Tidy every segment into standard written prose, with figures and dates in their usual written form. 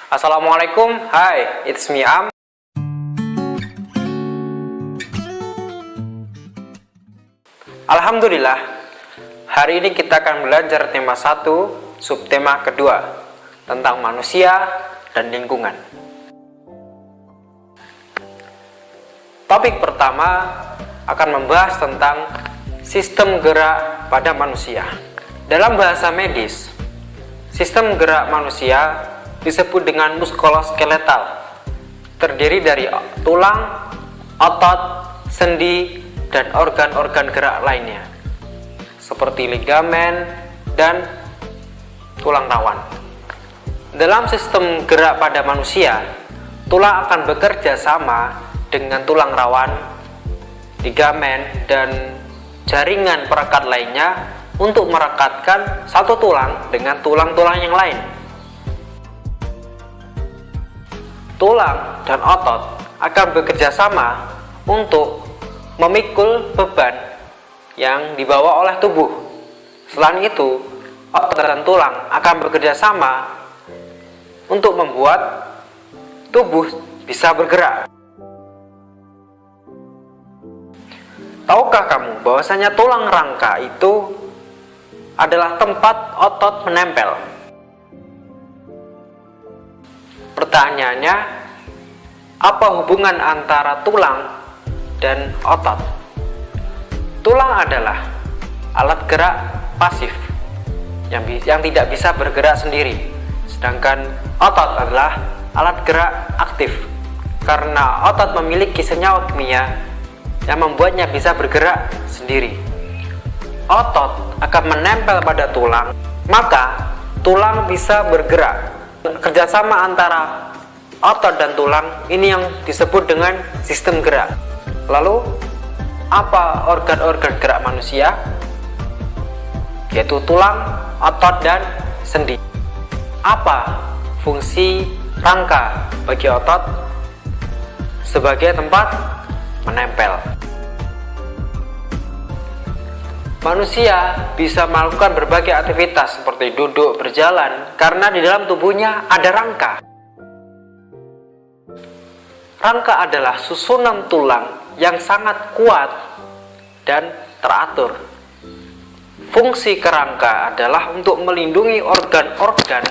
Assalamualaikum, hi, it's me Am. Alhamdulillah, hari ini kita akan belajar tema 1, subtema kedua, tentang manusia dan lingkungan. Topik pertama akan membahas tentang sistem gerak pada manusia. Dalam bahasa medis, sistem gerak manusia disebut dengan muskuloskeletal, terdiri dari tulang, otot, sendi, dan organ-organ gerak lainnya, seperti ligamen dan tulang rawan. Dalam sistem gerak pada manusia, tulang akan bekerja sama dengan tulang rawan, ligamen, dan jaringan perekat lainnya untuk merekatkan satu tulang dengan tulang-tulang yang lain. Tulang dan otot akan bekerja sama untuk memikul beban yang dibawa oleh tubuh. Selain itu, otot dan tulang akan bekerja sama untuk membuat tubuh bisa bergerak. Tahukah kamu bahwasanya tulang rangka itu adalah tempat otot menempel? Pertanyaannya, apa hubungan antara tulang dan otot? Tulang adalah alat gerak pasif yang tidak bisa bergerak sendiri, sedangkan otot adalah alat gerak aktif karena otot memiliki senyawa kimia yang membuatnya bisa bergerak sendiri. Otot akan menempel pada tulang, maka tulang bisa bergerak. Kerjasama antara otot dan tulang ini yang disebut dengan sistem gerak. Lalu, apa organ-organ gerak manusia? Yaitu tulang, otot, dan sendi. Apa fungsi rangka bagi otot? Sebagai tempat menempel. Manusia bisa melakukan berbagai aktivitas seperti duduk, berjalan, karena di dalam tubuhnya ada rangka. Rangka adalah susunan tulang yang sangat kuat dan teratur. Fungsi kerangka adalah untuk melindungi organ-organ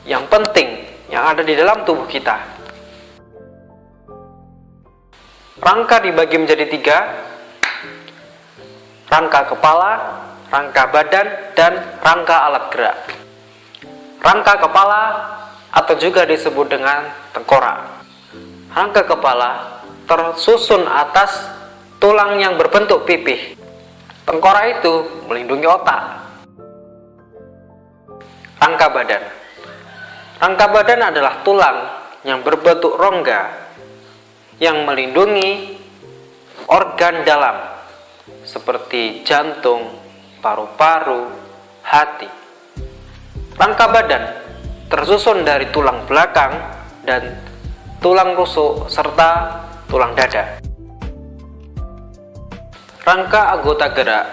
yang penting yang ada di dalam tubuh kita. Rangka dibagi menjadi 3: rangka kepala, rangka badan, dan rangka alat gerak. Rangka kepala atau juga disebut dengan tengkorak. Rangka kepala tersusun atas tulang yang berbentuk pipih. Tengkorak itu melindungi otak. Rangka badan. Rangka badan adalah tulang yang berbentuk rongga yang melindungi organ dalam seperti jantung, paru-paru, hati. Rangka badan tersusun dari tulang belakang dan tulang rusuk serta tulang dada. Rangka anggota gerak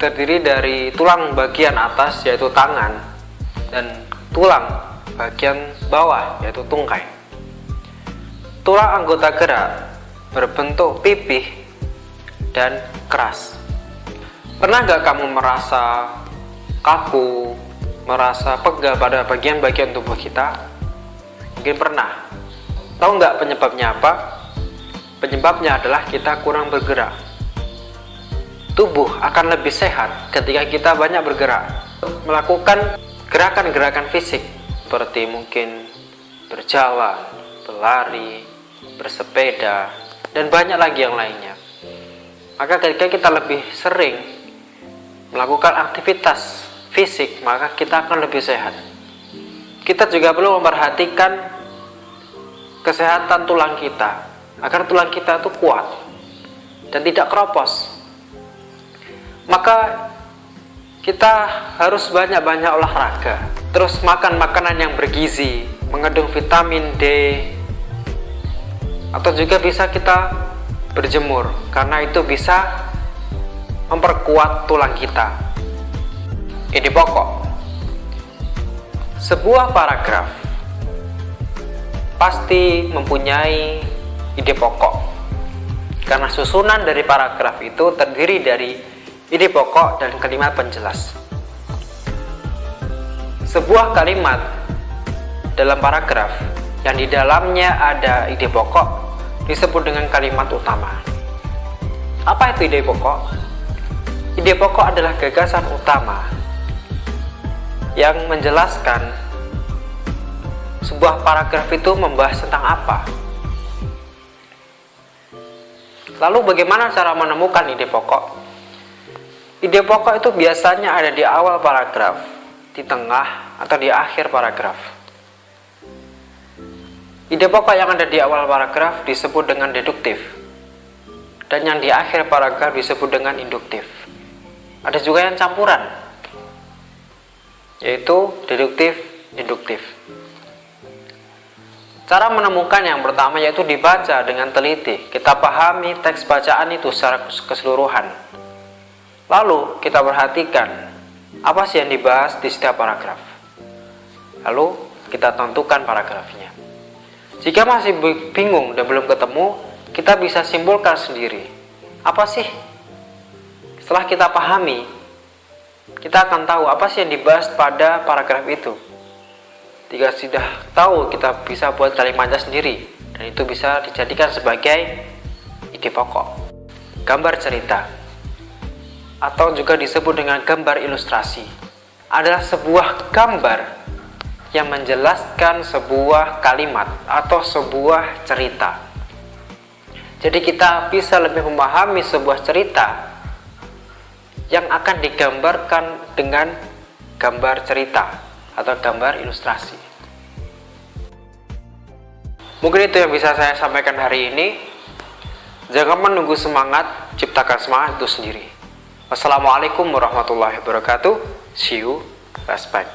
terdiri dari tulang bagian atas yaitu tangan dan tulang bagian bawah yaitu tungkai. Tulang anggota gerak berbentuk pipih dan keras. Pernah gak kamu merasa kaku, merasa pegal pada bagian-bagian tubuh kita? Mungkin pernah. Tahu nggak penyebabnya apa? Penyebabnya adalah kita kurang bergerak. Tubuh akan lebih sehat ketika kita banyak bergerak, melakukan gerakan-gerakan fisik seperti mungkin berjalan, berlari, bersepeda, dan banyak lagi yang lainnya. Maka ketika kita lebih sering melakukan aktivitas fisik, maka kita akan lebih sehat. Kita juga perlu memperhatikan kesehatan tulang kita, agar tulang kita itu kuat dan tidak keropos. Maka kita harus banyak-banyak olahraga, terus makan makanan yang bergizi, mengandung vitamin D, atau juga bisa kita berjemur, karena itu bisa memperkuat tulang kita. Ini pokok. Sebuah paragraf pasti mempunyai ide pokok, karena susunan dari paragraf itu terdiri dari ide pokok dan kalimat penjelas. Sebuah kalimat dalam paragraf yang di dalamnya ada ide pokok disebut dengan kalimat utama. Apa itu ide pokok? Ide pokok adalah gagasan utama yang menjelaskan sebuah paragraf itu membahas tentang apa. Lalu bagaimana cara menemukan ide pokok? Ide pokok itu biasanya ada di awal paragraf, di tengah, atau di akhir paragraf. Ide pokok yang ada di awal paragraf disebut dengan deduktif, dan yang di akhir paragraf disebut dengan induktif. Ada juga yang campuran, yaitu deduktif, induktif. Cara menemukan yang pertama yaitu dibaca dengan teliti. Kita pahami teks bacaan itu secara keseluruhan. Lalu kita perhatikan apa sih yang dibahas di setiap paragraf. Lalu kita tentukan paragrafnya. Jika masih bingung dan belum ketemu, kita bisa simpulkan sendiri. Apa sih? Setelah kita pahami, kita akan tahu apa sih yang dibahas pada paragraf itu. Jika sudah tahu, kita bisa buat kalimatnya sendiri, dan itu bisa dijadikan sebagai ide pokok. Gambar cerita, atau juga disebut dengan gambar ilustrasi, adalah sebuah gambar yang menjelaskan sebuah kalimat atau sebuah cerita. Jadi kita bisa lebih memahami sebuah cerita yang akan digambarkan dengan gambar cerita atau gambar ilustrasi. Mungkin itu yang bisa saya sampaikan hari ini. Jangan menunggu semangat, ciptakan semangat itu sendiri. Wassalamualaikum warahmatullahi wabarakatuh. See you, respect.